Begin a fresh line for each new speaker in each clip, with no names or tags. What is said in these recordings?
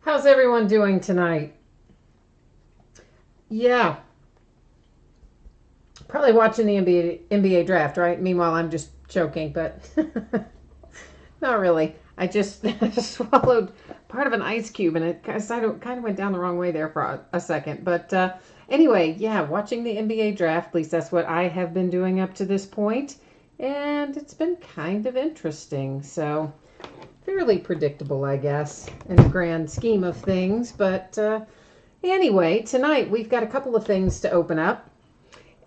How's everyone doing tonight? Yeah, probably watching the NBA draft, right? Meanwhile, I'm just joking, but not really. I just swallowed part of an ice cube, and it kind of went down the wrong way there for a second. But anyway, yeah, watching the NBA draft. At least that's what I have been doing up to this point, and it's been kind of interesting. So fairly predictable, I guess, in the grand scheme of things. But anyway, tonight we've got a couple of things to open up.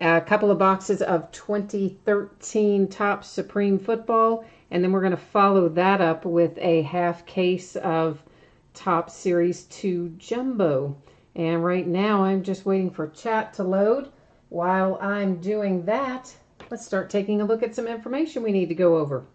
A couple of boxes of 2013 Topps Supreme Football, and then we're going to follow that up with a half case of Topps Series 2 Jumbo. And right now I'm just waiting for chat to load. While I'm doing that, let's start taking a look at some information we need to go over.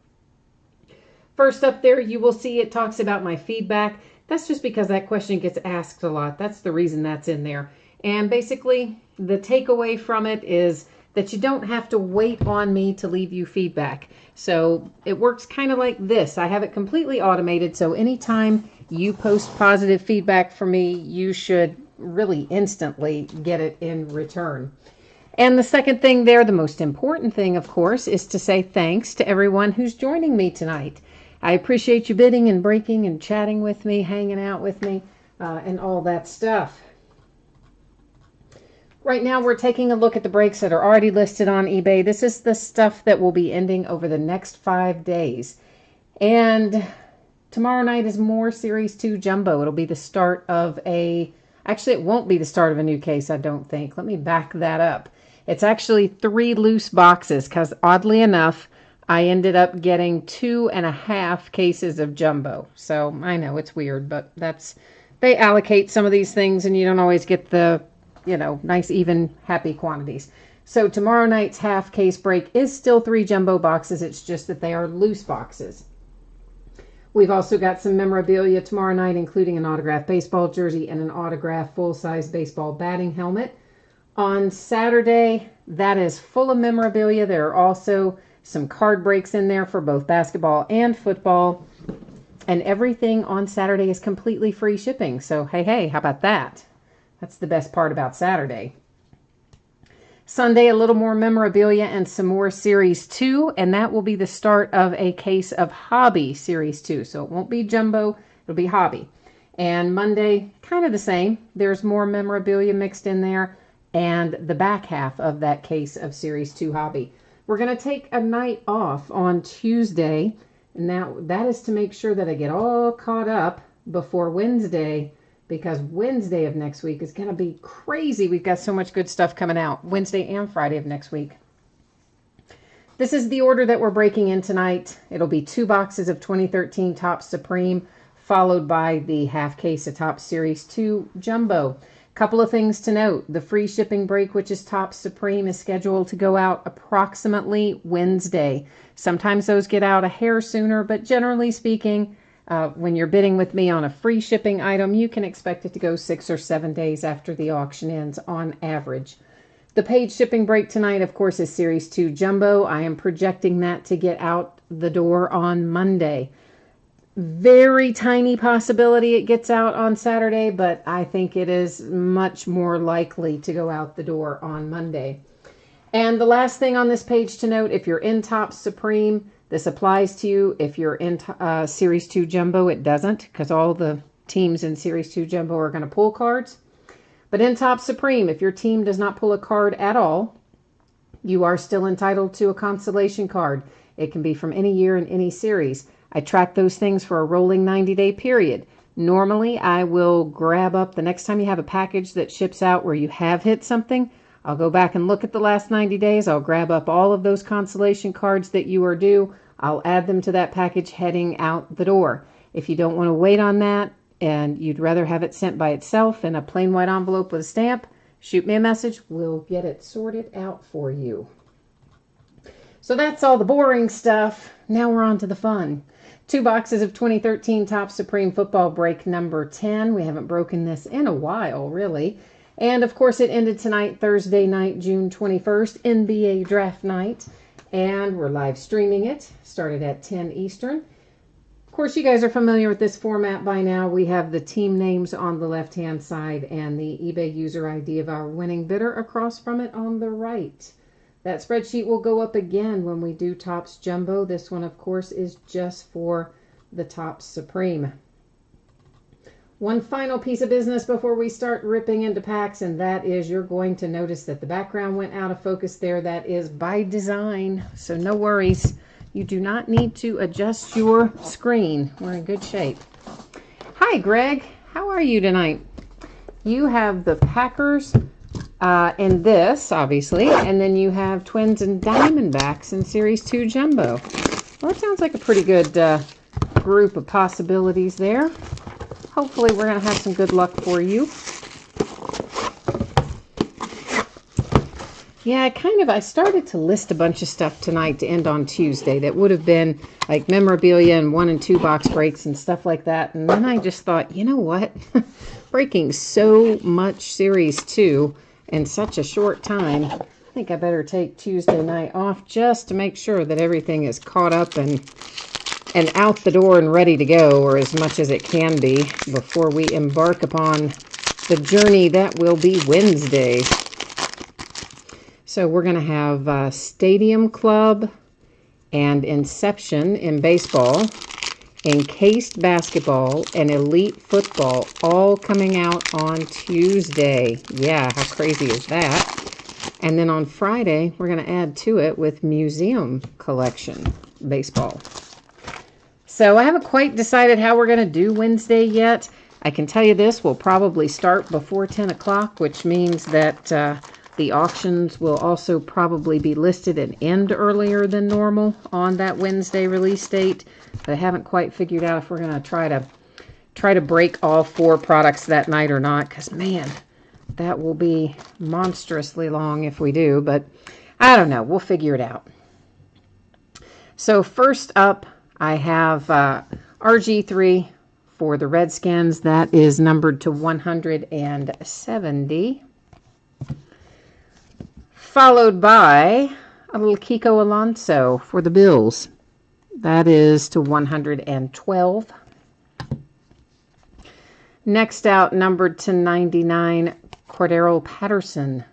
First up there, you will see it talks about my feedback. That's just because that question gets asked a lot. That's the reason that's in there. And basically, the takeaway from it is that you don't have to wait on me to leave you feedback. So it works kind of like this. I have it completely automated, so anytime you post positive feedback for me, you should really instantly get it in return. And the second thing there, the most important thing, of course, is to say thanks to everyone who's joining me tonight. I appreciate you bidding and breaking and chatting with me, hanging out with me, and all that stuff. Right now we're taking a look at the breaks that are already listed on eBay. This is the stuff that will be ending over the next 5 days. And tomorrow night is more Series 2 Jumbo. It'll be the start of actually it won't be the start of a new case, I don't think. Let me back that up. It's actually 3 loose boxes because oddly enough, I ended up getting 2.5 cases of Jumbo. So I know it's weird, but they allocate some of these things and you don't always get the nice, even, happy quantities. So tomorrow night's half case break is still 3 jumbo boxes. It's just that they are loose boxes. We've also got some memorabilia tomorrow night, including an autographed baseball jersey and an autographed full-size baseball batting helmet. On Saturday, that is full of memorabilia. There are also some card breaks in there for both basketball and football. And everything on Saturday is completely free shipping. So, hey, how about that? That's the best part about Saturday. Sunday, a little more memorabilia and some more Series 2, and that will be the start of a case of Hobby Series 2. So it won't be Jumbo, it'll be Hobby. And Monday, kind of the same. There's more memorabilia mixed in there, and the back half of that case of Series 2 Hobby. We're going to take a night off on Tuesday, and that is to make sure that I get all caught up before Wednesday, because Wednesday of next week is going to be crazy. We've got so much good stuff coming out Wednesday and Friday of next week. This is the order that we're breaking in tonight. It'll be 2 boxes of 2013 Topps Supreme, followed by the half case of Topps Series 2 Jumbo. Couple of things to note. The free shipping break, which is Topps Supreme, is scheduled to go out approximately Wednesday. Sometimes those get out a hair sooner, but generally speaking, when you're bidding with me on a free shipping item, you can expect it to go 6 or 7 days after the auction ends on average. The paid shipping break tonight, of course, is Series 2 Jumbo. I am projecting that to get out the door on Monday. Very tiny possibility it gets out on Saturday, but I think it is much more likely to go out the door on Monday. And the last thing on this page to note, if you're in Topps Supreme, this applies to you. If you're in Series 2 Jumbo, it doesn't, because all the teams in Series 2 Jumbo are going to pull cards. But in Topps Supreme, if your team does not pull a card at all, you are still entitled to a consolation card. It can be from any year in any series. I track those things for a rolling 90-day period. Normally, I will grab up the next time you have a package that ships out where you have hit something. I'll go back and look at the last 90 days. I'll grab up all of those consolation cards that you are due. I'll add them to that package heading out the door. If you don't want to wait on that and you'd rather have it sent by itself in a plain white envelope with a stamp, shoot me a message. We'll get it sorted out for you. So that's all the boring stuff. Now we're on to the fun. 2 boxes of 2013 Topps Supreme Football break number 10. We haven't broken this in a while, really. And, of course, it ended tonight, Thursday night, June 21st, NBA Draft Night. And we're live streaming it. Started at 10 Eastern. course, you guys are familiar with this format by now. We have the team names on the left-hand side and the eBay user ID of our winning bidder across from it on the right. That spreadsheet will go up again when we do Topps Jumbo. This one, of course, is just for the Topps Supreme. One final piece of business before we start ripping into packs, and that is you're going to notice that the background went out of focus there. That is by design, so no worries. You do not need to adjust your screen. We're in good shape. Hi, Greg. How are you tonight? You have the Packers in this, obviously, and then you have Twins and Diamondbacks in Series 2 Jumbo. Well, that sounds like a pretty good group of possibilities there. Hopefully, we're going to have some good luck for you. Yeah, I started to list a bunch of stuff tonight to end on Tuesday that would have been like memorabilia and 1 and 2 box breaks and stuff like that. And then I just thought, you know what? Breaking so much Series 2 in such a short time, I think I better take Tuesday night off just to make sure that everything is caught up and out the door and ready to go, or as much as it can be, before we embark upon the journey that will be Wednesday. So we're going to have Stadium Club and Inception in baseball, Encased Basketball, and Elite Football all coming out on Tuesday. Yeah, how crazy is that? And then on Friday, we're going to add to it with Museum Collection Baseball. So I haven't quite decided how we're going to do Wednesday yet. I can tell you this, we'll probably start before 10 o'clock, which means that the auctions will also probably be listed and end earlier than normal on that Wednesday release date. But I haven't quite figured out if we're going to try to break all 4 products that night or not, because, man, that will be monstrously long if we do. But I don't know. We'll figure it out. So first up, I have RG3 for the Redskins. That is numbered to 170. Followed by a little Kiko Alonso for the Bills. That is to 112. Next out, numbered to 99, Cordero Patterson,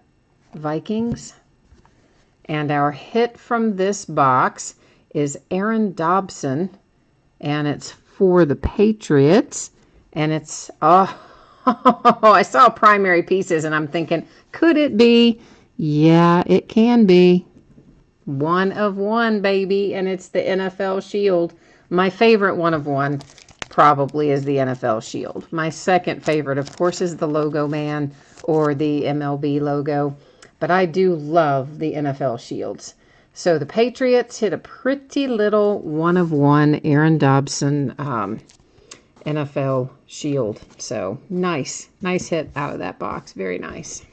Vikings. And our hit from this box is Aaron Dobson, and it's for the Patriots. And it's, I saw primary pieces, and I'm thinking, could it be? Yeah, it can be. 1 of 1, baby, and it's the NFL Shield. My favorite 1 of 1 probably is the NFL Shield. My second favorite, of course, is the Logo Man or the MLB logo, but I do love the NFL Shields. So the Patriots hit a pretty little 1 of 1 Aaron Dobson NFL Shield. So nice hit out of that box. Very nice.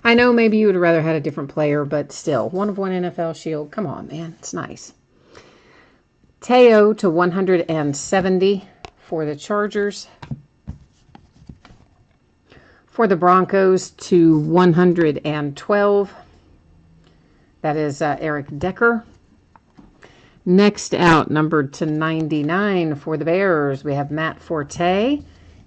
I know maybe you would have rather had a different player, but still, 1 of 1 NFL Shield. Come on, man. It's nice. Teo to 170 for the Chargers. For the Broncos to 112. That is Eric Decker. Next out, numbered to 99 for the Bears, we have Matt Forte.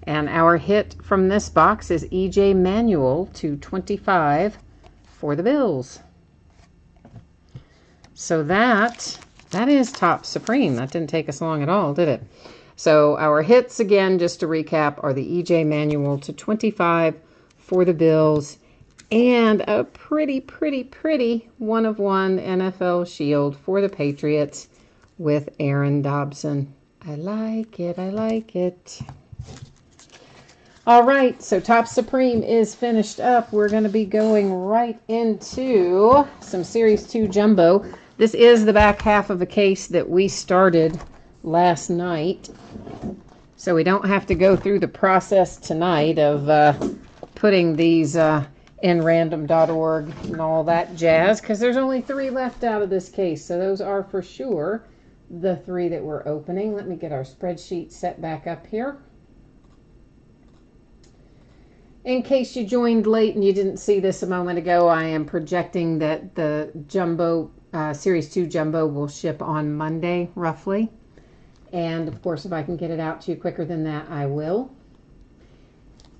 And our hit from this box is E.J. Manuel to 25 for the Bills. So that is Topps Supreme. That didn't take us long at all, did it? So our hits, again, just to recap, are the E.J. Manuel to 25 for the Bills. And a pretty 1 of 1 NFL Shield for the Patriots with Aaron Dobson. I like it. I like it. All right, so Topps Supreme is finished up. We're going to be going right into some Series 2 Jumbo. This is the back half of a case that we started last night. So we don't have to go through the process tonight of putting these in random.org and all that jazz, because there's only 3 left out of this case. So those are for sure the 3 that we're opening. Let me get our spreadsheet set back up here. In case you joined late and you didn't see this a moment ago, I am projecting that the Jumbo Series 2 Jumbo will ship on Monday, roughly. And of course, if I can get it out to you quicker than that, I will.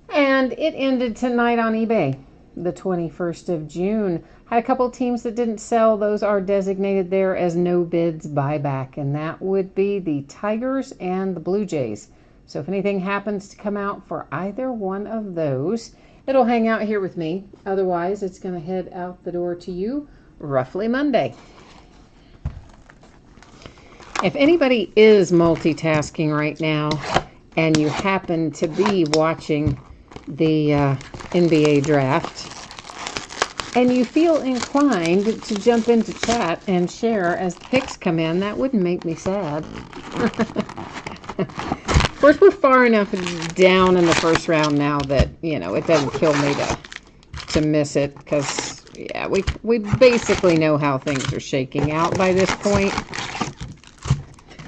And it ended tonight on eBay, the 21st of June. Had a couple of teams that didn't sell. Those are designated there as no bids buyback, and that would be the Tigers and the Blue Jays. So if anything happens to come out for either one of those, it'll hang out here with me. Otherwise, it's going to head out the door to you roughly Monday. If anybody is multitasking right now and you happen to be watching the NBA draft and you feel inclined to jump into chat and share as the picks come in, that wouldn't make me sad. Of course, we're far enough down in the first round now that, you know, it doesn't kill me to miss it, because, yeah, we basically know how things are shaking out by this point.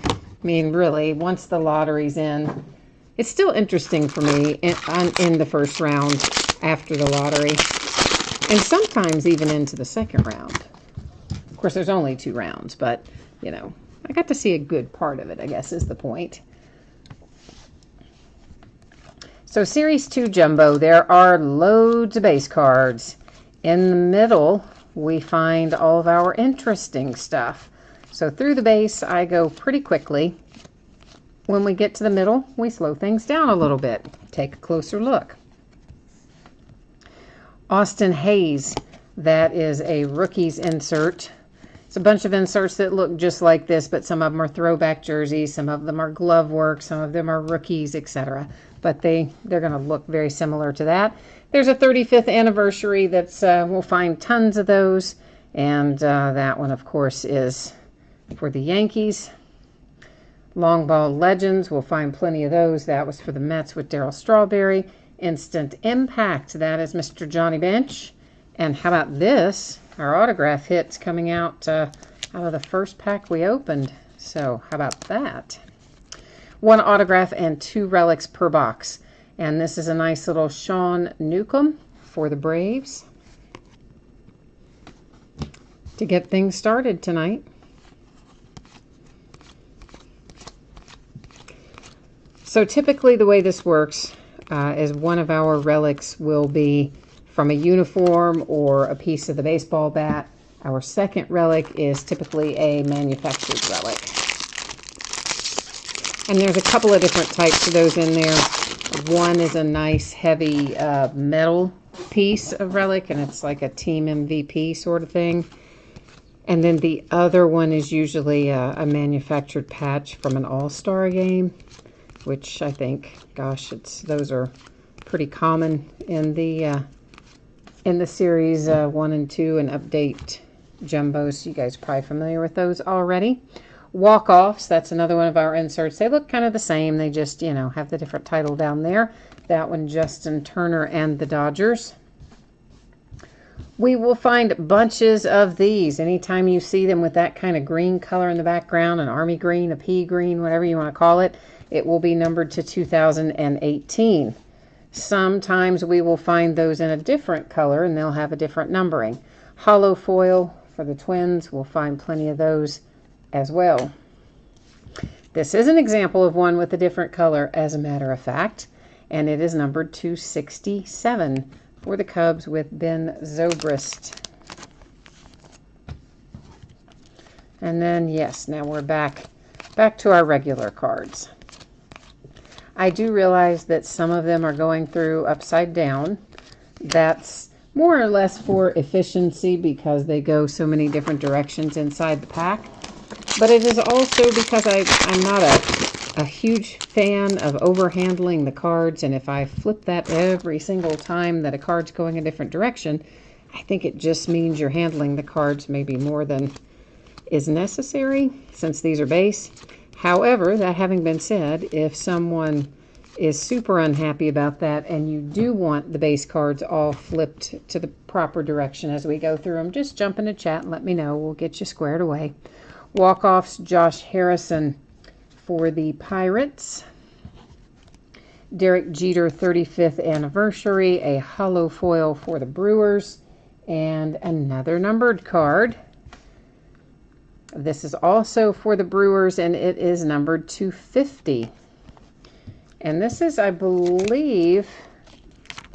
I mean, really, once the lottery's in, it's still interesting for me in the first round after the lottery, and sometimes even into the second round. Of course, there's only 2 rounds, but, you know, I got to see a good part of it, I guess, is the point. So Series 2 Jumbo, there are loads of base cards. In the middle, we find all of our interesting stuff. So through the base, I go pretty quickly. When we get to the middle, we slow things down a little bit. Take a closer look. Austin Hayes, that is a rookies insert. It's a bunch of inserts that look just like this, but some of them are throwback jerseys, some of them are glove work, some of them are rookies, etc. But they're going to look very similar to that. There's a 35th anniversary that's, we'll find tons of those. And that one, of course, is for the Yankees. Long Ball Legends, we'll find plenty of those. That was for the Mets with Darryl Strawberry. Instant Impact, that is Mr. Johnny Bench. And how about this? Our autograph hits coming out of the first pack we opened. So how about that? 1 autograph and 2 relics per box. And this is a nice little Sean Newcomb for the Braves to get things started tonight. So typically the way this works is one of our relics will be from a uniform or a piece of the baseball bat. Our second relic is typically a manufactured relic. And there's a couple of different types of those in there. One is a nice heavy metal piece of relic, and it's like a team MVP sort of thing. And then the other one is usually a manufactured patch from an all-star game, which I think, gosh, those are pretty common in the series 1 and 2 and update jumbos. You guys are probably familiar with those already. Walk-offs, that's another one of our inserts. They look kind of the same. They just, you know, have the different title down there. That one, Justin Turner and the Dodgers. We will find bunches of these. Anytime you see them with that kind of green color in the background, an army green, a pea green, whatever you want to call it, it will be numbered to 2018. Sometimes we will find those in a different color and they'll have a different numbering. Hollow foil for the Twins, we'll find plenty of those as well. This is an example of one with a different color, as a matter of fact, and it is numbered 267 for the Cubs with Ben Zobrist. And then, yes, now we're back to our regular cards. I do realize that some of them are going through upside down. That's more or less for efficiency because they go so many different directions inside the pack. But it is also because I'm not a huge fan of overhandling the cards, and if I flip that every single time that a card's going a different direction, I think it just means you're handling the cards maybe more than is necessary since these are base. However, that having been said, if someone is super unhappy about that and you do want the base cards all flipped to the proper direction as we go through them, just jump in the chat and let me know. We'll get you squared away. Walk-offs, Josh Harrison for the Pirates. Derek Jeter 35th anniversary, a hollow foil for the Brewers, and another numbered card. This is also for the Brewers, and it is numbered 250. And this is, I believe,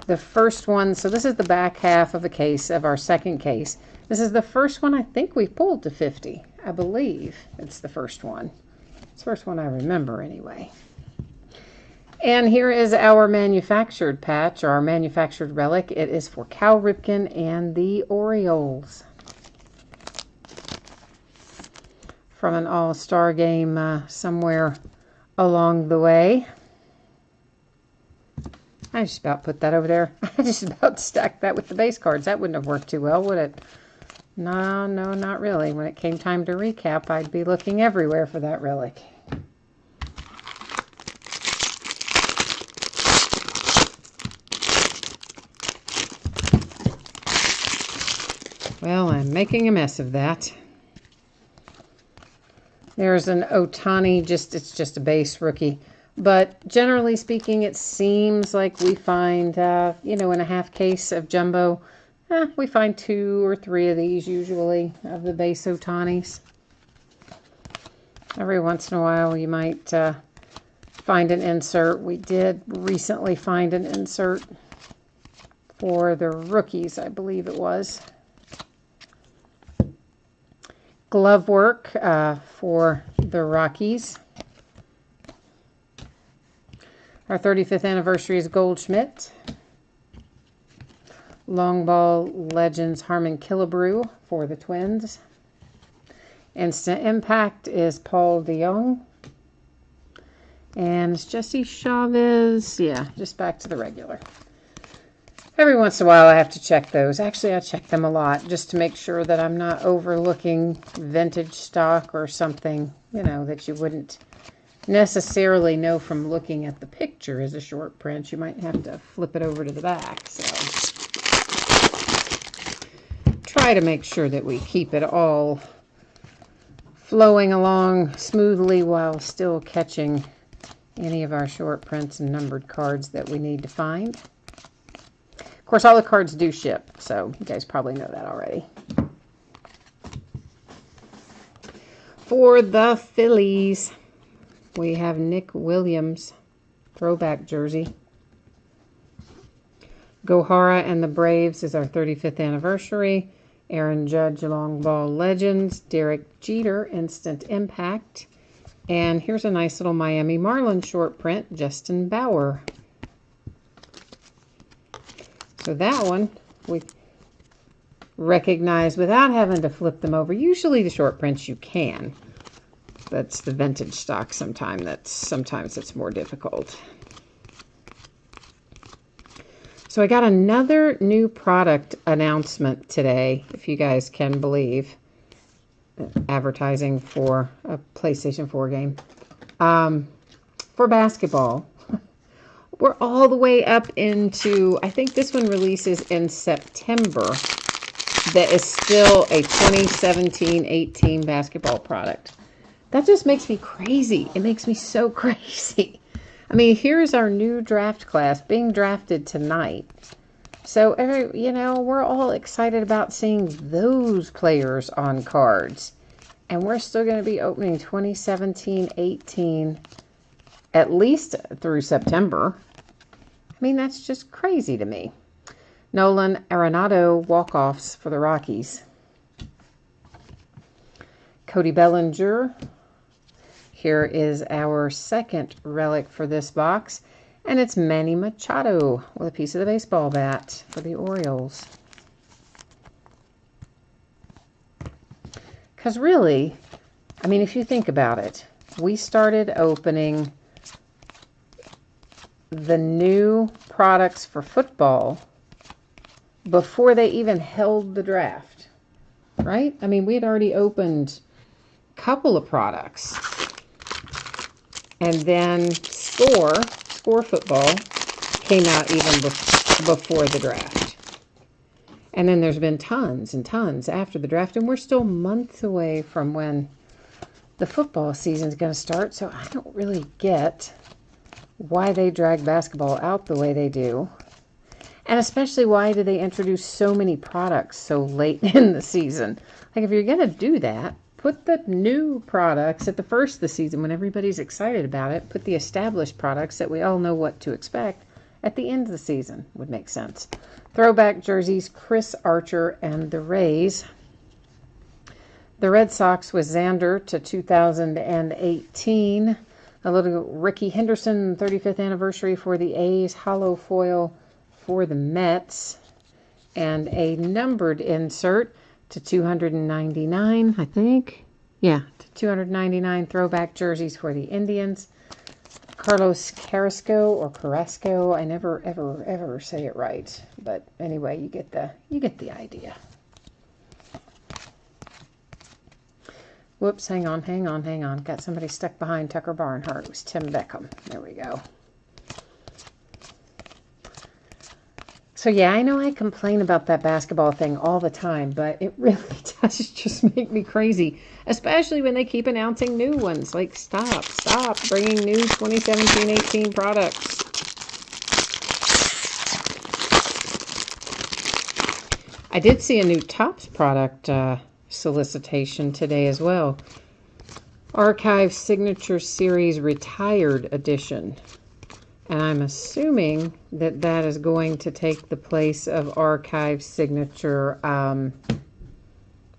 the first one. So this is the back half of a case, of our second case. This is the first one I think we pulled to 50. I believe it's the first one. It's the first one I remember anyway. And here is our manufactured patch, or our manufactured relic. It is for Cal Ripken and the Orioles. From an all-star game somewhere along the way. I just about put that over there. I just about stacked that with the base cards. That wouldn't have worked too well, would it? No, not really. When it came time to recap, I'd be looking everywhere for that relic. Well, I'm making a mess of that. There's an Ohtani, it's just a base rookie. But generally speaking, it seems like we find, in a half case of jumbo, we find 2 or 3 of these usually, of the base Ohtanis. Every once in a while, you might find an insert. We did recently find an insert for the rookies, I believe it was. Glove work for the Rockies. Our 35th anniversary is Goldschmidt. Long Ball Legends Harmon Killebrew for the Twins. Instant Impact is Paul DeJong. And it's Jesse Chavez. Yeah, just back to the regular. Every once in a while I have to check those. Actually, I check them a lot just to make sure that I'm not overlooking vintage stock or something, that you wouldn't necessarily know from looking at the picture as a short print. You might have to flip it over to the back. So try to make sure that we keep it all flowing along smoothly while still catching any of our short prints and numbered cards that we need to find. Of course, all the cards do ship, so you guys probably know that already. For the Phillies, we have Nick Williams, throwback jersey. Gohara and the Braves is our 35th anniversary. Aaron Judge, Long Ball Legends. Derek Jeter, Instant Impact. And here's a nice little Miami Marlins short print, Justin Bauer. So that one we recognize without having to flip them over. Usually the short prints you can. That's the vintage stock sometimes it's more difficult. So I got another new product announcement today, if you guys can believe. Advertising for a PlayStation 4 game. For basketball. We're all the way up into, I think this one releases in September. That is still a 2017-18 basketball product. That just makes me crazy. It makes me so crazy. I mean, here's our new draft class being drafted tonight. So, we're all excited about seeing those players on cards. And we're still going to be opening 2017-18 at least through September. I mean, that's just crazy to me. Nolan Arenado walk-offs for the Rockies. Cody Bellinger. Here is our second relic for this box. And it's Manny Machado with a piece of the baseball bat for the Orioles. Because really, I mean, if you think about it, we started opening the new products for football before they even held the draft, right? I mean, we had already opened a couple of products. And then Score Football came out even before the draft. And then there's been tons and tons after the draft, and we're still months away from when the football season is going to start, so I don't really get why they drag basketball out the way they do. And especially why do they introduce so many products so late in the season? Like, if you're going to do that, put the new products at the first of the season when everybody's excited about it. Put the established products that we all know what to expect at the end of the season. Would make sense. Throwback jerseys, Chris Archer and the Rays. The Red Sox with Xander to 2018. A little Ricky Henderson, 35th anniversary for the A's. Hollow foil for the Mets. And a numbered insert to 299, I think. Yeah, to 299 throwback jerseys for the Indians. Carlos Carrasco or Carrasco. I never ever say it right. But anyway, you get the idea. Whoops, hang on. Got somebody stuck behind Tucker Barnhart. It was Tim Beckham. There we go. So yeah, I know I complain about that basketball thing all the time, but it really does just make me crazy. Especially when they keep announcing new ones. Like, stop bringing new 2017-18 products. I did see a new Topps product solicitation today as well. Archive Signature Series Retired Edition. And I'm assuming that that is going to take the place of Archive Signature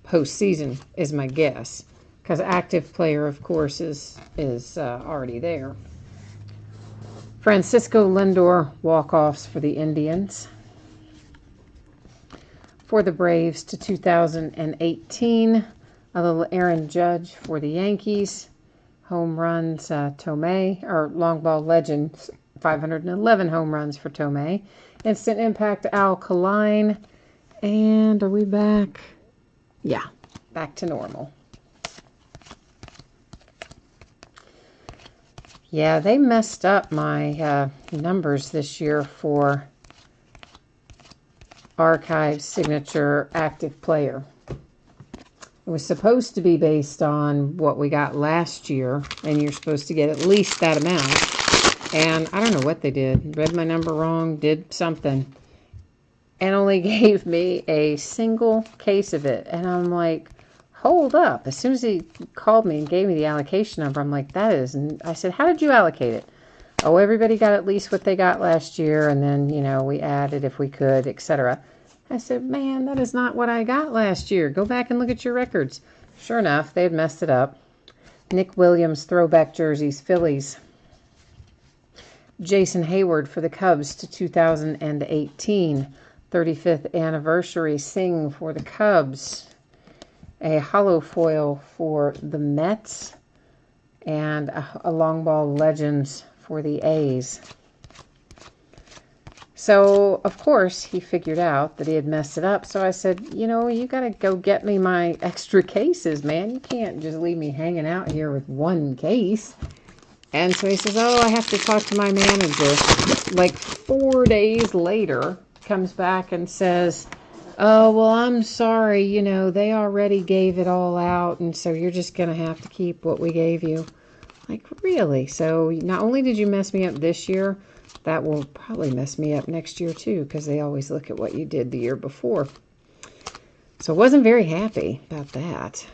postseason, is my guess. Because Active Player, of course, is already there. Francisco Lindor walk-offs for the Indians. For the Braves to 2018, a little Aaron Judge for the Yankees. Home runs, Tomei, or long ball legend, 511 home runs for Tomei. Instant Impact, Al Kaline. And are we back? Yeah, back to normal. Yeah, they messed up my numbers this year for Archive Signature Active Player. It was supposed to be based on what we got last year, and you're supposed to get at least that amount. And I don't know what they did. Read my number wrong, did something, and only gave me a single case of it. And I'm like, hold up. As soon as he called me and gave me the allocation number, I'm like, that is... I said, how did you allocate it? Oh, everybody got at least what they got last year, and then, you know, we added if we could, etc. I said, man, that is not what I got last year. Go back and look at your records. Sure enough, they had messed it up. Nick Williams, throwback jerseys, Phillies. Jason Hayward for the Cubs to 2018. 35th anniversary Sing for the Cubs. A hollow foil for the Mets. And a long ball legends for the A's. So, of course, he figured out that he had messed it up. So I said, you know, you got to go get me my extra cases, man. You can't just leave me hanging out here with one case. And so he says, oh, I have to talk to my manager. Like 4 days later, comes back and says, oh, well, I'm sorry. You know, they already gave it all out. And so you're just going to have to keep what we gave you. Like, really? So not only did you mess me up this year, that will probably mess me up next year too, because they always look at what you did the year before. So I wasn't very happy about that.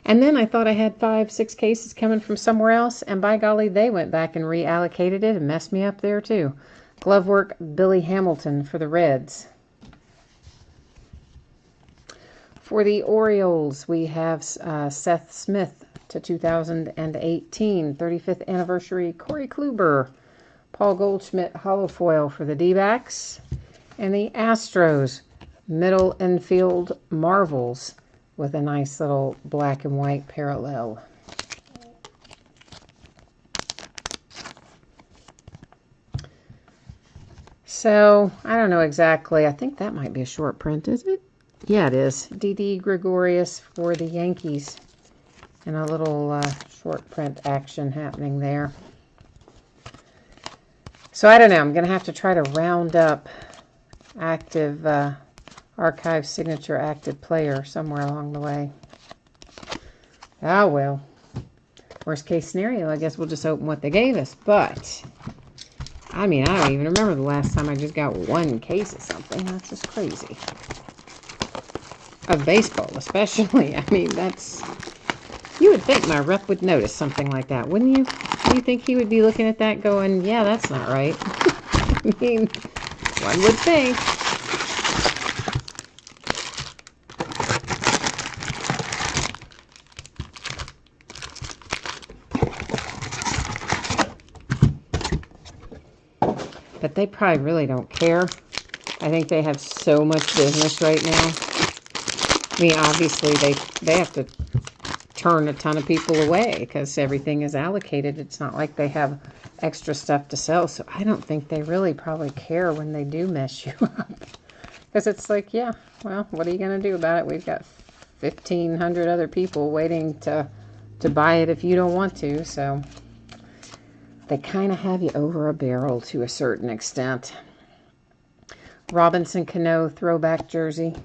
And then I thought I had 5-6 cases coming from somewhere else, and by golly, they went back and reallocated it and messed me up there too. Glove work, Billy Hamilton for the Reds. For the Orioles, we have Seth Smith to 2018, 35th anniversary, Corey Kluber. Paul Goldschmidt, hollow foil for the D-backs. And the Astros, middle infield marvels with a nice little black and white parallel. So, I don't know exactly. I think that might be a short print, is it? Yeah, it is. Didi Gregorius for the Yankees. And a little short print action happening there. So I don't know. I'm going to have to try to round up active Archive Signature Active Player somewhere along the way. Ah, well. Worst case scenario, I guess we'll just open what they gave us. But, I mean, I don't even remember the last time I just got one case of something. That's just crazy. of baseball, especially. I mean, you would think my rep would notice something like that, wouldn't you? You think he would be looking at that going, yeah, that's not right. I mean, one would think. But they probably really don't care. I think they have so much business right now. I mean, obviously, they have to turn a ton of people away because everything is allocated. It's not like they have extra stuff to sell. So I don't think they really probably care when they do mess you up. Because it's like, yeah, well, what are you going to do about it? We've got 1,500 other people waiting to buy it if you don't want to. So they kind of have you over a barrel to a certain extent. Robinson Cano throwback jersey.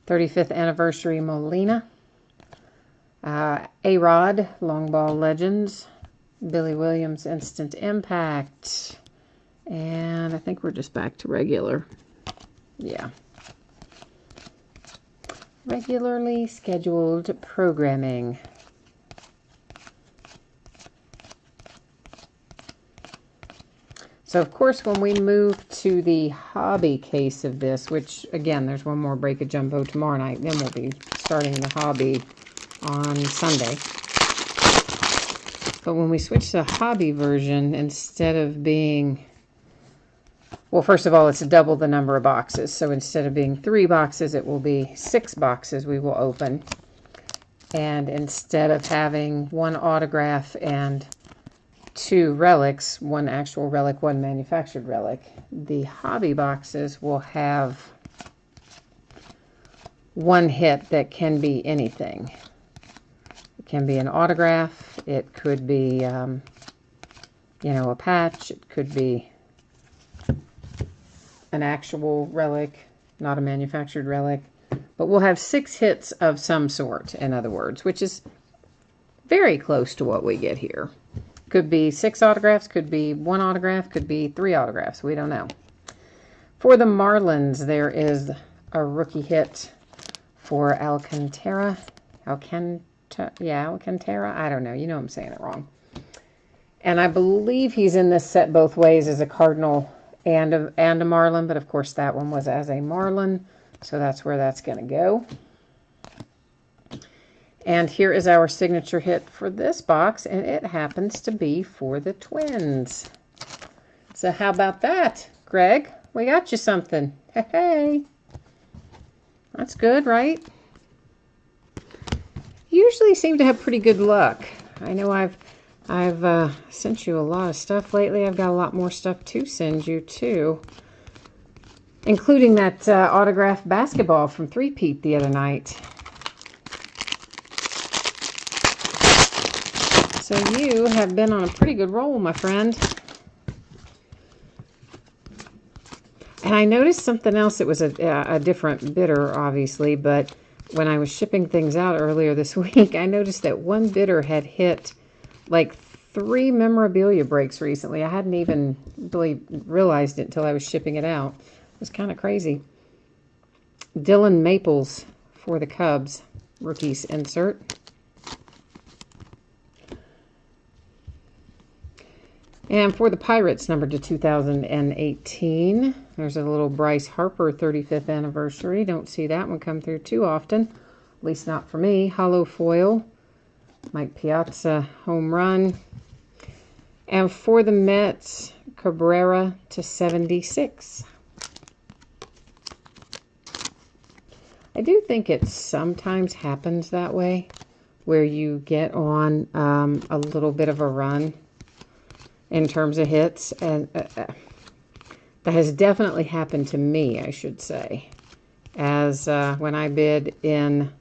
35th anniversary Molina. A-Rod, Long Ball Legends. Billy Williams Instant Impact. And I think we're just back to regular. Yeah. Regularly scheduled programming. So, of course, when we move to the hobby case of this, which, again, there's one more break of jumbo tomorrow night, then we'll be starting the hobby on Sunday. But when we switch to the hobby version, instead of being, well, first of all, it's double the number of boxes. So instead of being 3 boxes, it will be 6 boxes we will open. And instead of having 1 autograph and 2 relics, 1 actual relic, 1 manufactured relic, the hobby boxes will have 1 hit that can be anything. It can be an autograph, it could be, you know, a patch, it could be an actual relic, not a manufactured relic, but we'll have 6 hits of some sort, in other words, which is very close to what we get here. Could be 6 autographs, could be 1 autograph, could be 3 autographs. We don't know. For the Marlins, there is a rookie hit for Alcantara. Alcantara? I don't know. You know I'm saying it wrong. And I believe he's in this set both ways as a Cardinal and a Marlin. But, of course, that one was as a Marlin. So that's where that's going to go. And here is our signature hit for this box, and it happens to be for the Twins. So how about that, Greg? We got you something. Hey. That's good, right? You usually seem to have pretty good luck. I know I've sent you a lot of stuff lately. I've got a lot more stuff to send you, too. Including that autographed basketball from 3-Peat the other night. So you have been on a pretty good roll, my friend. And I noticed something else. It was a different bidder, obviously, but when I was shipping things out earlier this week, I noticed that one bidder had hit like 3 memorabilia breaks recently. I hadn't even really realized it until I was shipping it out. It was kind of crazy. Dylan Maples for the Cubs, rookies insert. And for the Pirates, numbered to 2018, there's a little Bryce Harper 35th anniversary. Don't see that one come through too often, at least not for me. Hollow foil, Mike Piazza home run. And for the Mets, Cabrera to 76. I do think it sometimes happens that way, where you get on a little bit of a run in terms of hits, and that has definitely happened to me, I should say, as when I bid in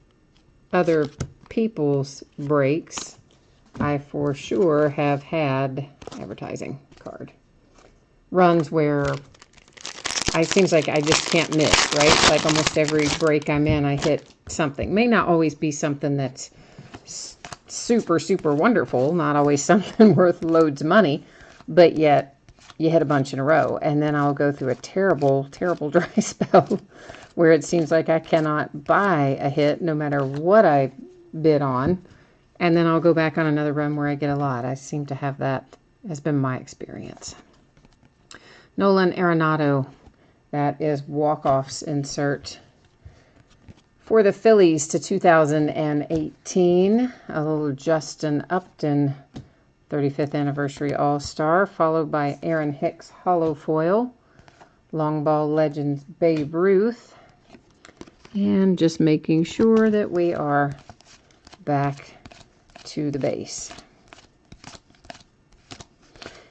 other people's breaks, I for sure have had advertising card runs where it seems like I just can't miss, right? Like almost every break I'm in, I hit something. May not always be something that's super, super wonderful, not always something worth loads of money, but yet you hit a bunch in a row. And then I'll go through a terrible, terrible dry spell where it seems like I cannot buy a hit no matter what I bid on. And then I'll go back on another run where I get a lot. I seem to have that, has been my experience. Nolan Arenado, that is walk-offs insert for the Phillies to 2018. A little Justin Upton 35th anniversary All-Star, followed by Aaron Hicks hollow foil. Long ball legends Babe Ruth. And just making sure that we are back to the base.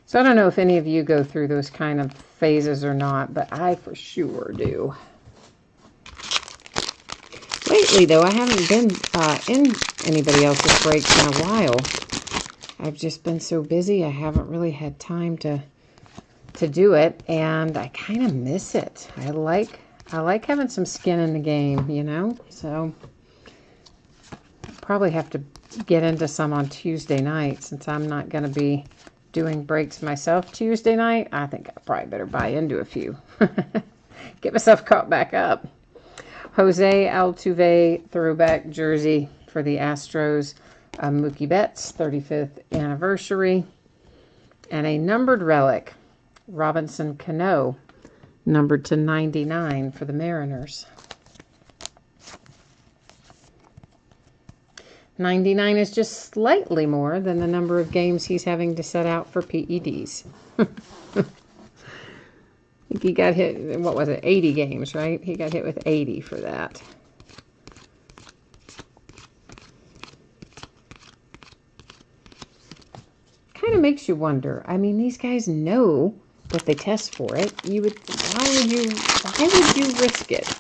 So I don't know if any of you go through those kind of phases or not, but I for sure do. Lately, though, I haven't been in anybody else's breaks in a while. I've just been so busy, I haven't really had time to do it, and I kind of miss it. I like having some skin in the game, you know? So probably have to get into some on Tuesday night since I'm not going to be doing breaks myself Tuesday night. I think I probably better buy into a few. Get myself caught back up. Jose Altuve throwback jersey for the Astros. Mookie Betts 35th anniversary. And a numbered relic. Robinson Cano numbered to 99 for the Mariners. 99 is just slightly more than the number of games he's having to set out for PEDs. I think he got hit, what was it, 80 games, right? He got hit with 80 for that. Kind of makes you wonder. I mean, these guys know that they test for it. Why would you risk it?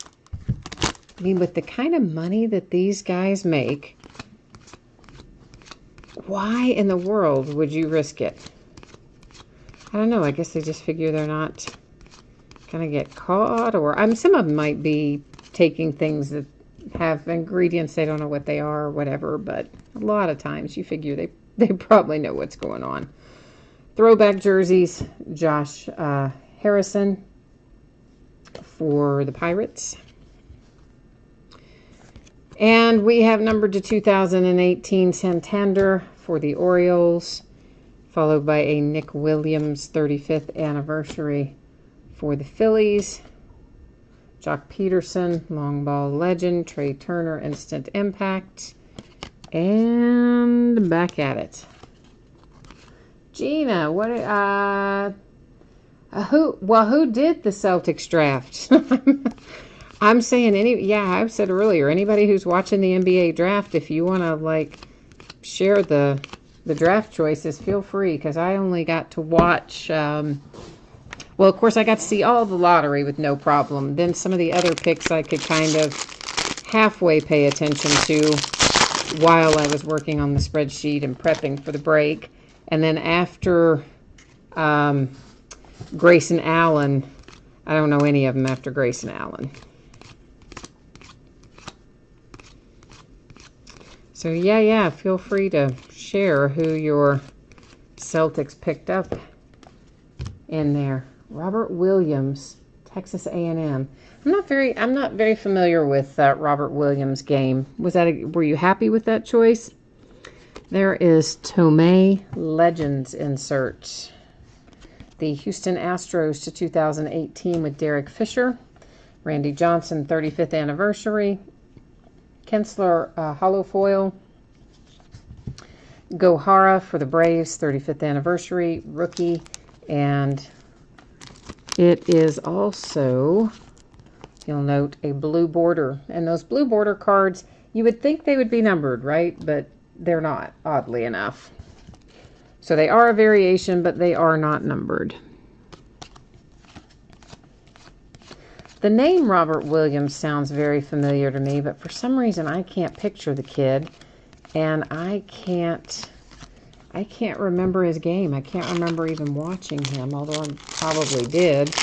I mean, with the kind of money that these guys make, why in the world would you risk it? I don't know. I guess they just figure they're not going to get caught. Or some of them might be taking things that have ingredients they don't know what they are or whatever. But a lot of times you figure they probably know what's going on. Throwback jerseys, Josh Harrison for the Pirates. And we have numbered to 2018 Santander for the Orioles, followed by a Nick Williams 35th anniversary for the Phillies. Jock Peterson, long ball legend. Trey Turner, instant impact. And back at it. Gina, who did the Celtics draft? I'm saying I've said earlier, anybody who's watching the NBA draft, if you want to share the draft choices, feel free, because I only got to watch, well, of course I got to see all the lottery with no problem. Then some of the other picks I could kind of halfway pay attention to while I was working on the spreadsheet and prepping for the break. And then after Grayson Allen, I don't know any of them after Grayson Allen. So yeah, feel free to share who your Celtics picked up in there. Robert Williams, Texas A&M. I'm not very familiar with Robert Williams' game. Were you happy with that choice? There is Tomei Legends insert. The Houston Astros to 2018 with Derek Fisher. Randy Johnson 35th anniversary. Kensler hollow foil. Gohara for the Braves 35th anniversary rookie. And it is also, you'll note, a blue border. And those blue border cards, you would think they would be numbered, right? But they're not, oddly enough. So they are a variation, but they are not numbered. The name Robert Williams sounds very familiar to me, but for some reason I can't picture the kid, and I can't remember his game. I can't remember even watching him, although I probably did.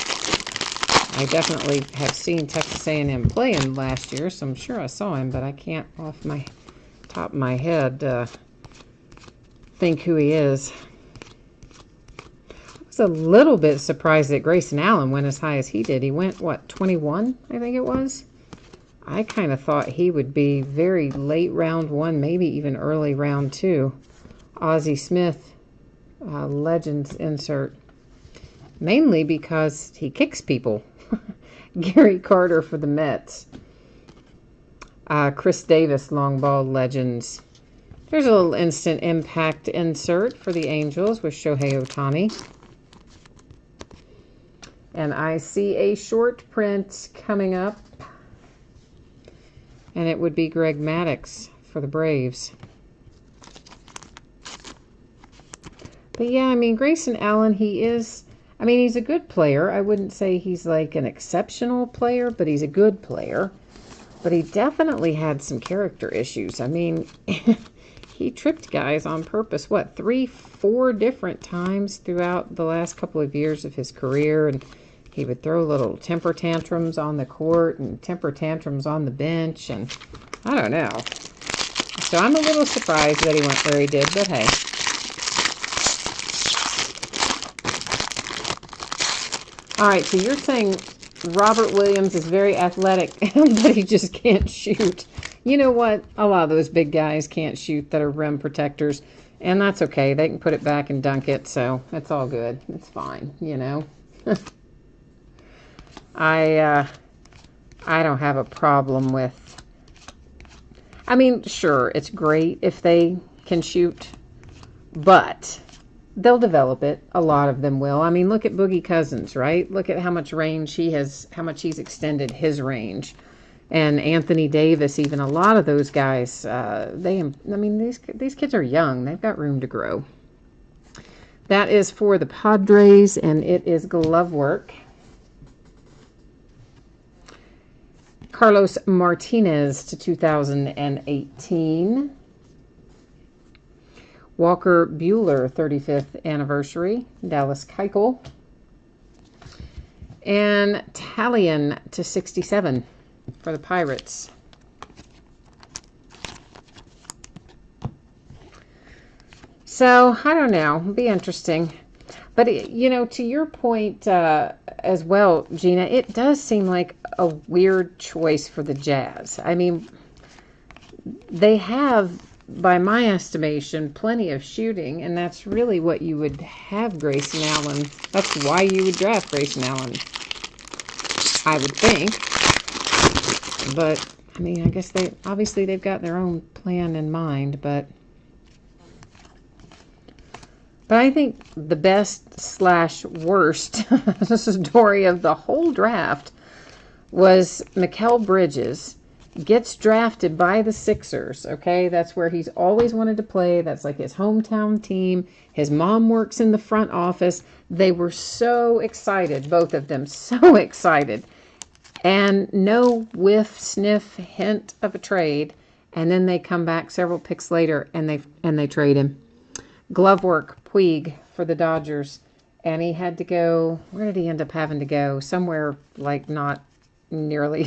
I definitely have seen Texas A&M play him last year, so I'm sure I saw him, but I can't off my top of my head think who he is. I was a little bit surprised that Grayson Allen went as high as he did. He went, 21, I think it was? I kind of thought he would be very late round 1, maybe even early round 2. Ozzie Smith, Legends insert. Mainly because he kicks people. Gary Carter for the Mets. Chris Davis, long ball Legends. There's a little instant impact insert for the Angels with Shohei Ohtani. And I see a short print coming up. And it would be Greg Maddux for the Braves. But yeah, I mean, Grayson Allen, he's a good player. I wouldn't say he's like an exceptional player, but he's a good player. But he definitely had some character issues. I mean, he tripped guys on purpose, 3, 4 different times throughout the last couple of years of his career. And he would throw little temper tantrums on the court and temper tantrums on the bench. And I don't know. So I'm a little surprised that he went where he did, but hey. All right, so you're saying Robert Williams is very athletic, but he just can't shoot. You know what? A lot of those big guys can't shoot that are rim protectors, and that's okay. They can put it back and dunk it, so it's all good. It's fine, you know. I don't have a problem with... I mean, sure, it's great if they can shoot, but... they'll develop it. A lot of them will. I mean, look at Boogie Cousins, right? Look at how much range he has, how much he's extended his range. And Anthony Davis, even a lot of those guys, these kids are young. They've got room to grow. That is for the Padres, and it is glove work. Carlos Martinez to 2018. Walker Buehler, 35th anniversary, Dallas Keuchel. And Talion to 67 for the Pirates. So, I don't know. It'll be interesting. But, you know, to your point as well, Gina, it does seem like a weird choice for the Jazz. I mean, they have... by my estimation, plenty of shooting, and that's really what you would have Grayson Allen. That's why you would draft Grayson Allen, I would think. But, I mean, I guess they've got their own plan in mind, but I think the best/worst story of the whole draft was Mikal Bridges. Gets drafted by the Sixers, okay? That's where he's always wanted to play. That's like his hometown team. His mom works in the front office. They were so excited, both of them, so excited. And no whiff, sniff, hint of a trade. And then they come back several picks later and they trade him. Glove work, Puig for the Dodgers. And he had to go, where did he end up having to go? Somewhere like not nearly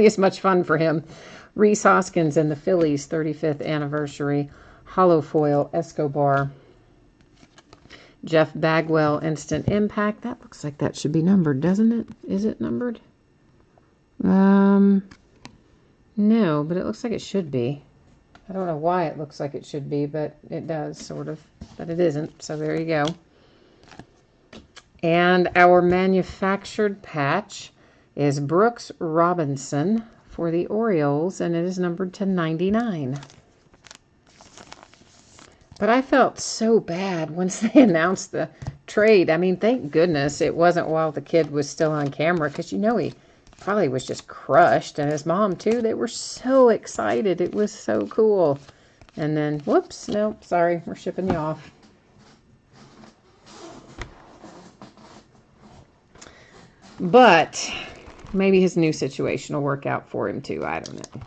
as much fun for him. Rhys Hoskins and the Phillies 35th anniversary. Hollow foil Escobar. Jeff Bagwell instant impact. That looks like that should be numbered, doesn't it? Is it numbered? No, but it looks like it should be. I don't know why it looks like it should be, but it does sort of, but it isn't. So there you go. And our manufactured patch is Brooks Robinson for the Orioles, and it is numbered to 99. But I felt so bad once they announced the trade. I mean, thank goodness it wasn't while the kid was still on camera, because you know he probably was just crushed, and his mom too. They were so excited. It was so cool. And then, whoops, nope, sorry, we're shipping you off. But maybe his new situation will work out for him too. I don't know.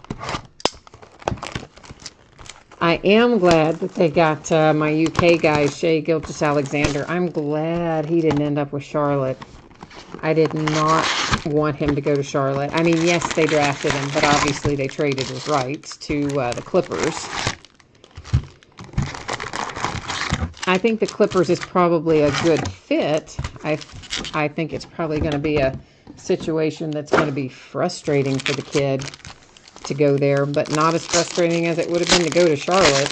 I am glad that they got my UK guy, Shai Gilgeous-Alexander. I'm glad he didn't end up with Charlotte. I did not want him to go to Charlotte. I mean, yes, they drafted him, but obviously they traded his rights to the Clippers. I think the Clippers is probably a good fit. I think it's probably going to be a situation that's going to be frustrating for the kid to go there, but not as frustrating as it would have been to go to Charlotte.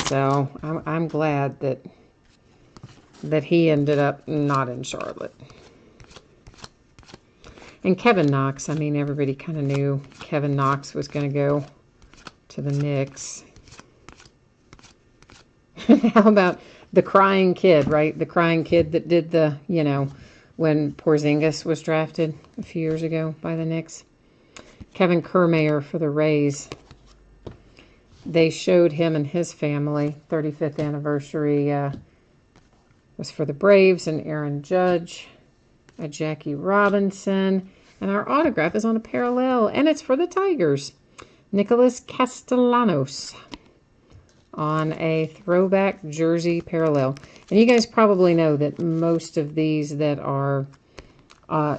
So I'm glad that he ended up not in Charlotte. And Kevin Knox, I mean, everybody kind of knew Kevin Knox was going to go to the Knicks. How about the crying kid, right? The crying kid that did the, you know, when Porzingis was drafted a few years ago by the Knicks. Kevin Kiermaier for the Rays. They showed him and his family. 35th anniversary was for the Braves, and Aaron Judge, a Jackie Robinson, and our autograph is on a parallel, and it's for the Tigers. Nicholas Castellanos on a throwback jersey parallel. And you guys probably know that most of these that are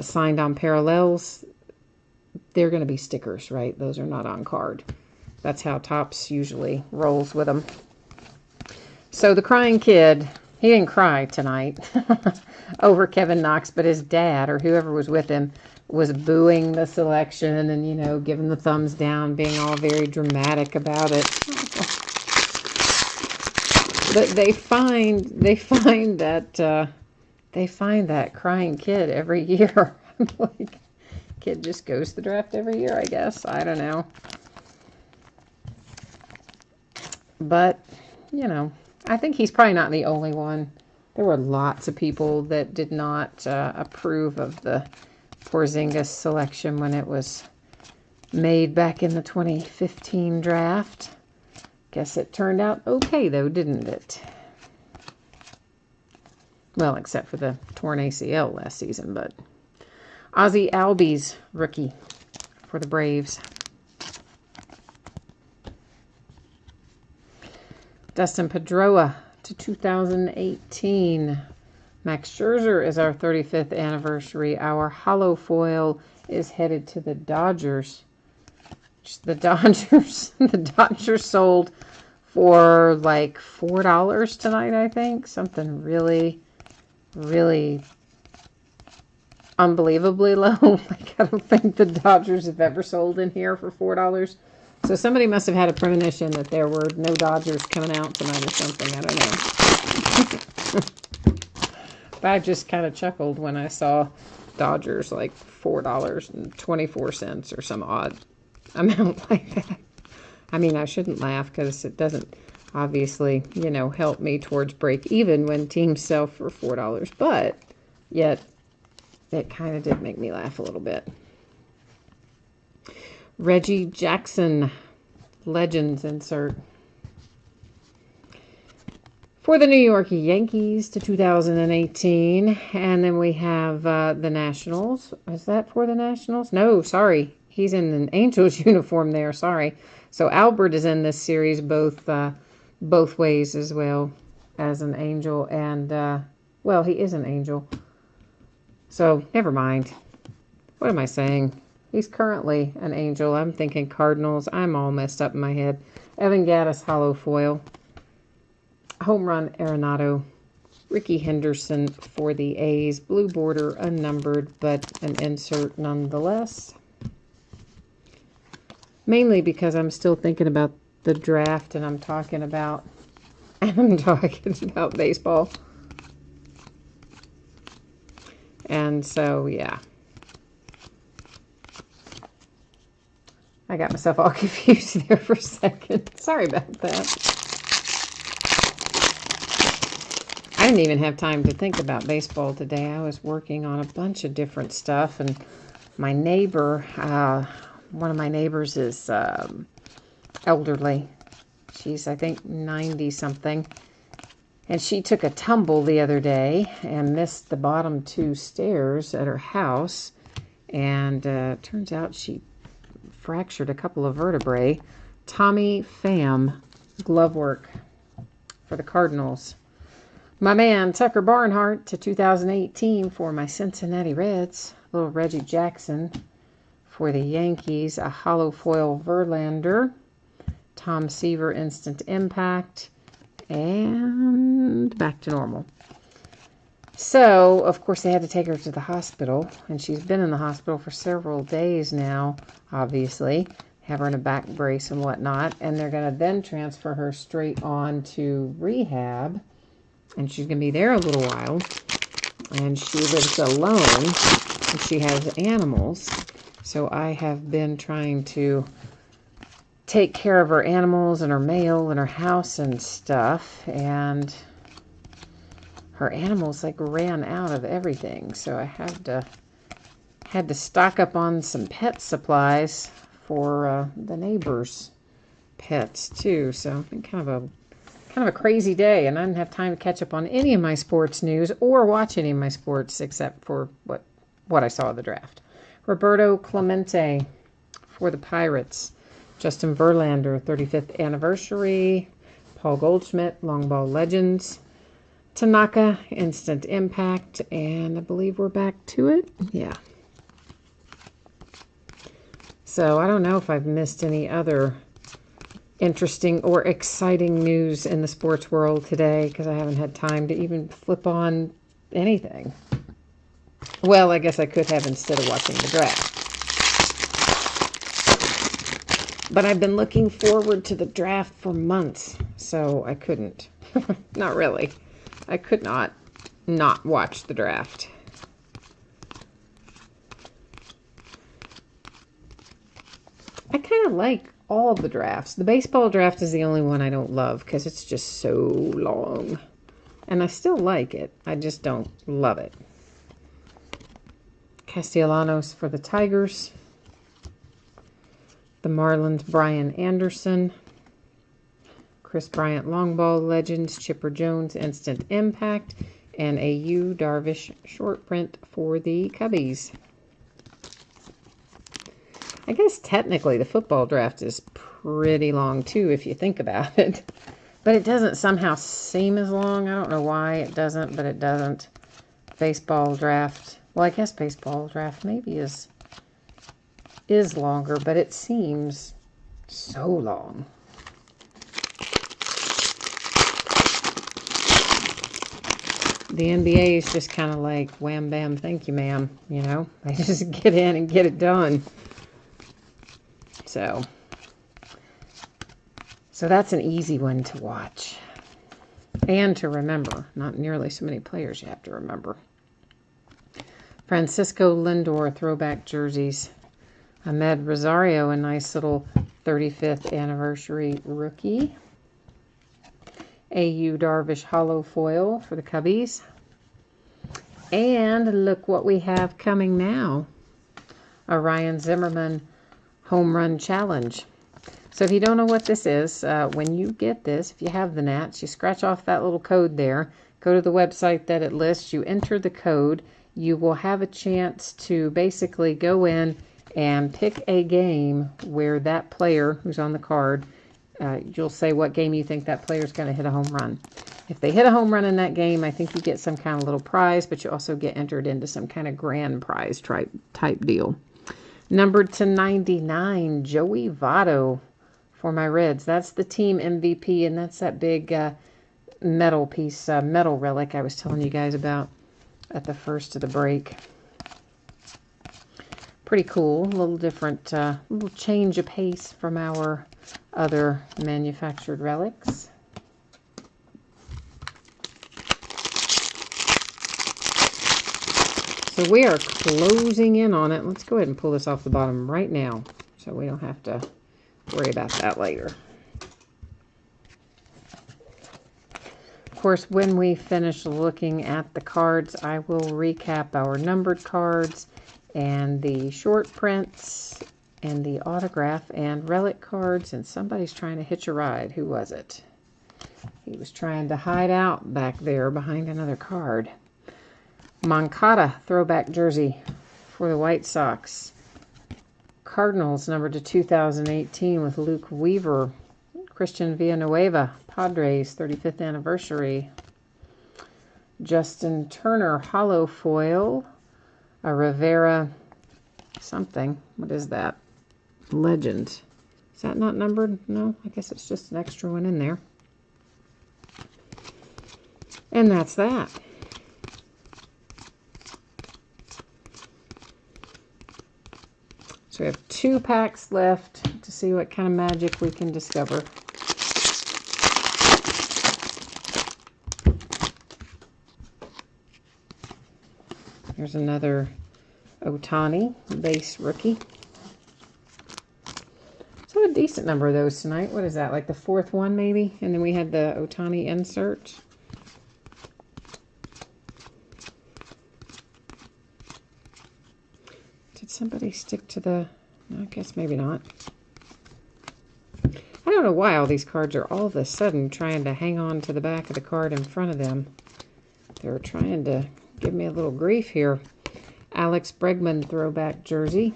signed on parallels, they're going to be stickers, right? Those are not on card. That's how Topps usually rolls with them. So the crying kid, he didn't cry tonight over Kevin Knox, but his dad or whoever was with him was booing the selection and, you know, giving the thumbs down, being all very dramatic about it. But they find that crying kid every year. Like, kid just goes to the draft every year, I guess. I don't know. But, you know, I think he's probably not the only one. There were lots of people that did not approve of the Porzingis selection when it was made back in the 2015 draft. Guess it turned out okay, though, didn't it? Well, except for the torn ACL last season, but Ozzie Albies, rookie for the Braves. Dustin Pedroia to 2018. Max Scherzer is our 35th anniversary. Our hollow foil is headed to the Dodgers. The Dodgers sold for like $4 tonight, I think. Something really, really unbelievably low. Like, I don't think the Dodgers have ever sold in here for $4. So somebody must have had a premonition that there were no Dodgers coming out tonight or something. I don't know. But I just kind of chuckled when I saw Dodgers like $4.24 or some odd amount like that. I mean, I shouldn't laugh because it doesn't obviously, you know, help me towards break even when teams sell for $4. But yet it kind of did make me laugh a little bit. Reggie Jackson, Legends insert. For the New York Yankees to 2018. And then we have the Nationals. Is that for the Nationals? No, sorry. He's in an Angels uniform there. Sorry. So Albert is in this series both ways as well as an Angel. And, well, he is an Angel. So, never mind. What am I saying? He's currently an Angel. I'm thinking Cardinals. I'm all messed up in my head. Evan Gattis, hollow foil. Home run Arenado. Ricky Henderson for the A's. Blue border, unnumbered, but an insert nonetheless. Mainly because I'm still thinking about the draft and I'm talking about baseball. And so, yeah. I got myself all confused there for a second. Sorry about that. I didn't even have time to think about baseball today. I was working on a bunch of different stuff, and my neighbor, one of my neighbors is elderly. She's, I think, 90-something. And she took a tumble the other day and missed the bottom 2 stairs at her house. And turns out she fractured a couple of vertebrae. Tommy Pham, glove work for the Cardinals. My man, Tucker Barnhart, to 2018 for my Cincinnati Reds. Little Reggie Jackson for the Yankees. A hollow foil Verlander. Tom Seaver, instant impact. And back to normal. So, of course, they had to take her to the hospital, and she's been in the hospital for several days now, obviously. Have her in a back brace and whatnot, and they're going to then transfer her straight on to rehab, and she's going to be there a little while, and she lives alone, and she has animals, so I have been trying to take care of her animals and her mail and her house and stuff, and her animals like ran out of everything, so I had to stock up on some pet supplies for the neighbors' pets too. So it's been kind of a crazy day, and I didn't have time to catch up on any of my sports news or watch any of my sports except for what I saw of the draft. Roberto Clemente for the Pirates. Justin Verlander, 35th anniversary. Paul Goldschmidt, Long Ball Legends. Tanaka, Instant Impact, and I believe we're back to it. Yeah. So I don't know if I've missed any other interesting or exciting news in the sports world today because I haven't had time to even flip on anything. Well, I guess I could have instead of watching the draft. But I've been looking forward to the draft for months, so I couldn't. Not really. I could not watch the draft. I kind of like all of the drafts. The baseball draft is the only one I don't love because it's just so long. And I still like it. I just don't love it. Castellanos for the Tigers. The Marlins, Brian Anderson. Chris Bryant, Long Ball Legends. Chipper Jones, Instant Impact. And a Yu Darvish short print for the Cubbies. I guess technically the football draft is pretty long too if you think about it. But it doesn't somehow seem as long. I don't know why it doesn't, but it doesn't. Baseball draft. Well, I guess baseball draft maybe is longer, but it seems so long. The NBA is just kind of like wham bam, thank you ma'am, you know. They just get in and get it done. So that's an easy one to watch and to remember. Not nearly so many players you have to remember. Francisco Lindor throwback jerseys. Ahmed Rosario, a nice little 35th anniversary rookie. A.U. Darvish hollow foil for the Cubbies. And look what we have coming now. A Ryan Zimmerman Home Run Challenge. So if you don't know what this is, when you get this, if you have the Nats, you scratch off that little code there, go to the website that it lists, you enter the code, you will have a chance to basically go in and pick a game where that player who's on the card, you'll say what game you think that player is going to hit a home run. If they hit a home run in that game, I think you get some kind of little prize, but you also get entered into some kind of grand prize type deal. Numbered to 99, Joey Votto for my Reds. That's the team MVP, and that's that big metal piece, metal relic I was telling you guys about at the first of the break. Pretty cool. A little different, little change of pace from our other manufactured relics. So we are closing in on it. Let's go ahead and pull this off the bottom right now so we don't have to worry about that later. Of course, when we finish looking at the cards, I will recap our numbered cards and the short prints and the autograph and relic cards. And somebody's trying to hitch a ride. Who was it? He was trying to hide out back there behind another card. Moncada throwback jersey for the White Sox. Cardinals numbered to 2018 with Luke Weaver. Christian Villanueva, Padres, 35th anniversary. Justin Turner hollow foil. A Rivera something. What is that? Legend. Is that not numbered? No, I guess it's just an extra one in there. And that's that. So we have 2 packs left to see what kind of magic we can discover. Here's another Ohtani base rookie. So a decent number of those tonight. What is that, like the 4th one maybe? And then we had the Ohtani insert. Did somebody stick to the... I guess maybe not. I don't know why all these cards are all of a sudden trying to hang on to the back of the card in front of them. They're trying to give me a little grief here. Alex Bregman throwback jersey.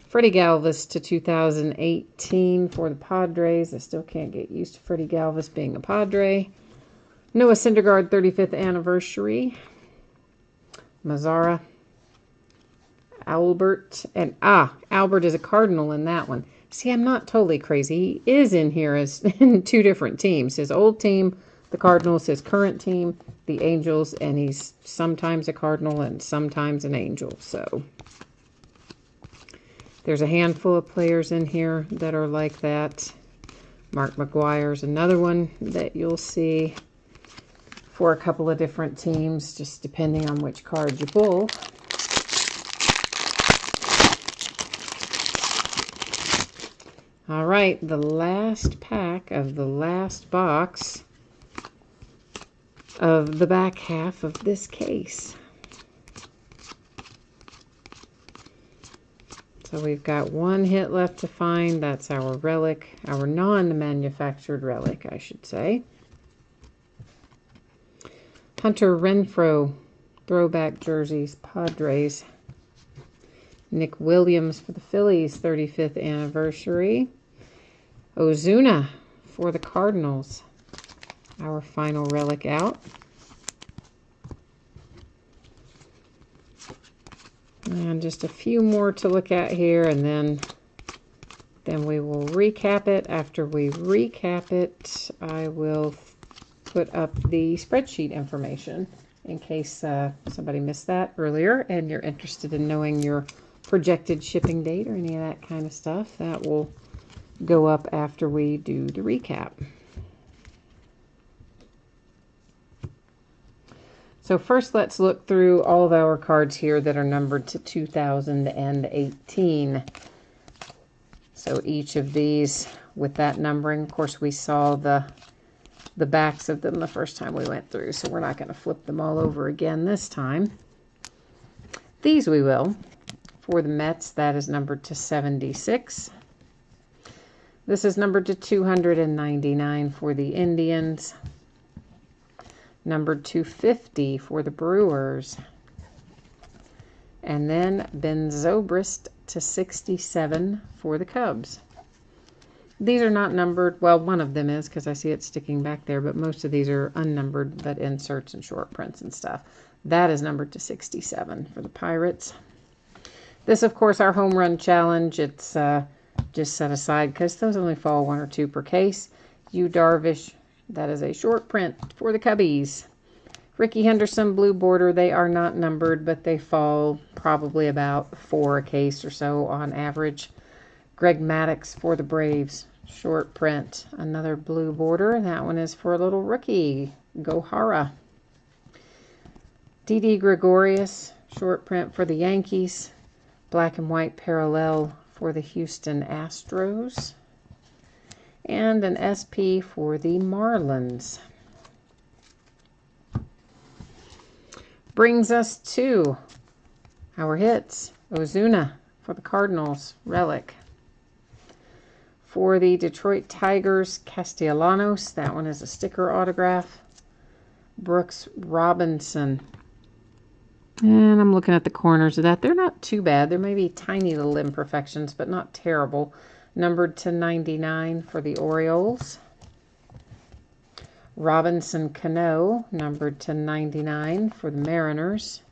Freddie Galvis to 2018 for the Padres. I still can't get used to Freddie Galvis being a Padre. Noah Syndergaard 35th anniversary. Mazzara. Albert. And Albert is a Cardinal in that one. See, I'm not totally crazy. He is in here as in 2 different teams. His old team, the Cardinals, his current team, the Angels, and he's sometimes a Cardinal and sometimes an Angel. So there's a handful of players in here that are like that. Mark McGwire's another one that you'll see for a couple of different teams, just depending on which card you pull. All right, the last pack of the last box of the back half of this case. So we've got 1 hit left to find. That's our relic, our non-manufactured relic, I should say. Hunter Renfroe, throwback jerseys, Padres. Nick Williams for the Phillies, 35th anniversary. Ozuna for the Cardinals, our final relic out. And just a few more to look at here, and then we will recap it. After we recap it, I will put up the spreadsheet information in case somebody missed that earlier and you're interested in knowing your projected shipping date or any of that kind of stuff. That will go up after we do the recap. So first, let's look through all of our cards here that are numbered to 2018. So each of these with that numbering, of course, we saw the backs of them the first time we went through, so we're not going to flip them all over again this time. These we will. For the Mets, that is numbered to 76. This is numbered to 299 for the Indians. Numbered 250 for the Brewers. And then Ben Zobrist to 67 for the Cubs. These are not numbered. Well, one of them is because I see it sticking back there, but most of these are unnumbered, but inserts and short prints and stuff. That is numbered to 67 for the Pirates. This, of course, our home run challenge. It's just set aside because those only fall 1 or 2 per case. Yu Darvish, that is a short print for the Cubbies. Ricky Henderson, blue border. They are not numbered, but they fall probably about 4 a case or so on average. Greg Maddux for the Braves, short print. Another blue border. That one is for a little rookie, Gohara. Didi Gregorius, short print for the Yankees. Black and white parallel for the Houston Astros. And an SP for the Marlins. Brings us to our hits. Ozuna for the Cardinals, relic. For the Detroit Tigers, Castellanos. That one is a sticker autograph. Brooks Robinson. And I'm looking at the corners of that. They're not too bad. There may be tiny little imperfections, but not terrible. Numbered to 99 for the Orioles. Robinson Cano, numbered to 99 for the Mariners.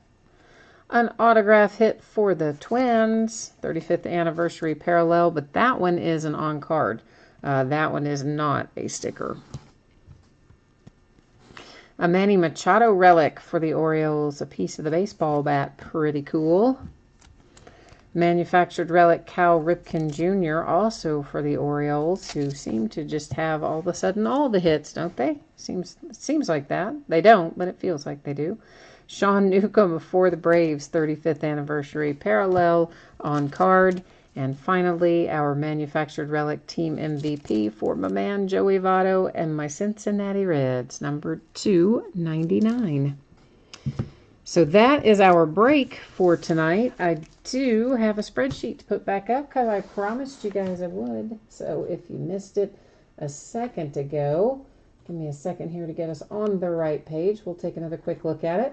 An autograph hit for the Twins, 35th anniversary parallel, but that one is an on-card. That one is not a sticker. A Manny Machado relic for the Orioles, a piece of the baseball bat, pretty cool. Manufactured relic Cal Ripken Jr. also for the Orioles, who seem to just have all of a sudden all the hits, don't they? Seems like that. They don't, but it feels like they do. Sean Newcomb for the Braves, 35th anniversary parallel on card. And finally, our manufactured relic team MVP for my man Joey Votto and my Cincinnati Reds, number 299. So that is our break for tonight. I do have a spreadsheet to put back up because I promised you guys I would. So if you missed it a second ago, give me a second here to get us on the right page. We'll take another quick look at it.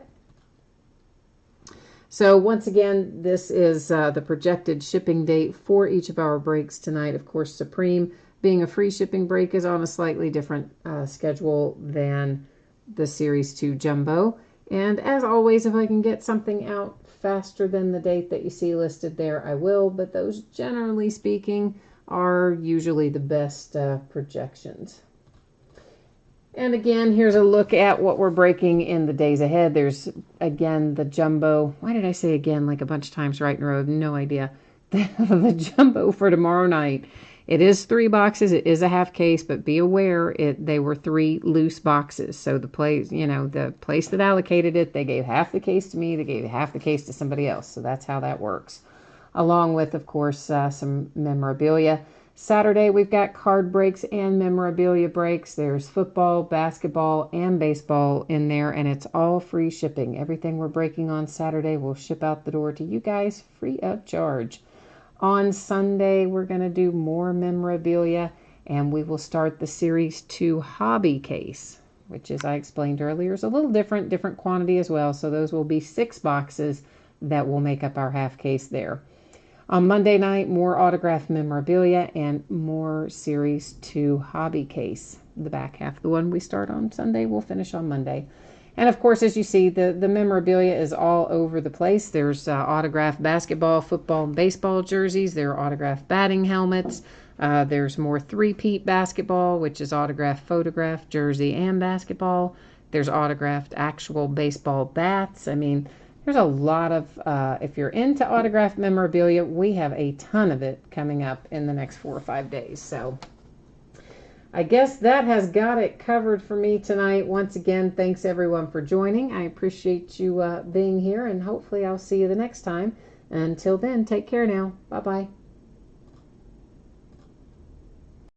So once again, this is the projected shipping date for each of our breaks tonight. Of course, Supreme being a free shipping break is on a slightly different schedule than the Series 2 Jumbo. And as always, if I can get something out faster than the date that you see listed there, I will. But those, generally speaking, are usually the best projections. And again, here's a look at what we're breaking in the days ahead. There's, again, the Jumbo. Why did I say again like a bunch of times right in a row? No idea. The Jumbo for tomorrow night. It is 3 boxes. It is a half case, but be aware they were 3 loose boxes. So the place, the place that allocated it, they gave half the case to me. They gave half the case to somebody else. So that's how that works. Along with, of course, some memorabilia. Saturday, we've got card breaks and memorabilia breaks. There's football, basketball, and baseball in there, and it's all free shipping. Everything we're breaking on Saturday will ship out the door to you guys free of charge. On Sunday, we're going to do more memorabilia, and we will start the Series 2 hobby case, which, as I explained earlier, is a little different quantity as well. So those will be 6 boxes that will make up our half case there. On Monday night, more autographed memorabilia and more Series 2 hobby case. The back half, the one we start on Sunday, we'll finish on Monday. And of course, as you see, the memorabilia is all over the place. There's autographed basketball, football, and baseball jerseys. There are autographed batting helmets. There's more three-peat basketball, which is autographed photograph, jersey, and basketball. There's autographed actual baseball bats. I mean, there's a lot of, if you're into autographed memorabilia, we have a ton of it coming up in the next 4 or 5 days. So I guess that has got it covered for me tonight. Once again, thanks everyone for joining. I appreciate you being here, and hopefully I'll see you the next time. Until then, take care now. Bye-bye.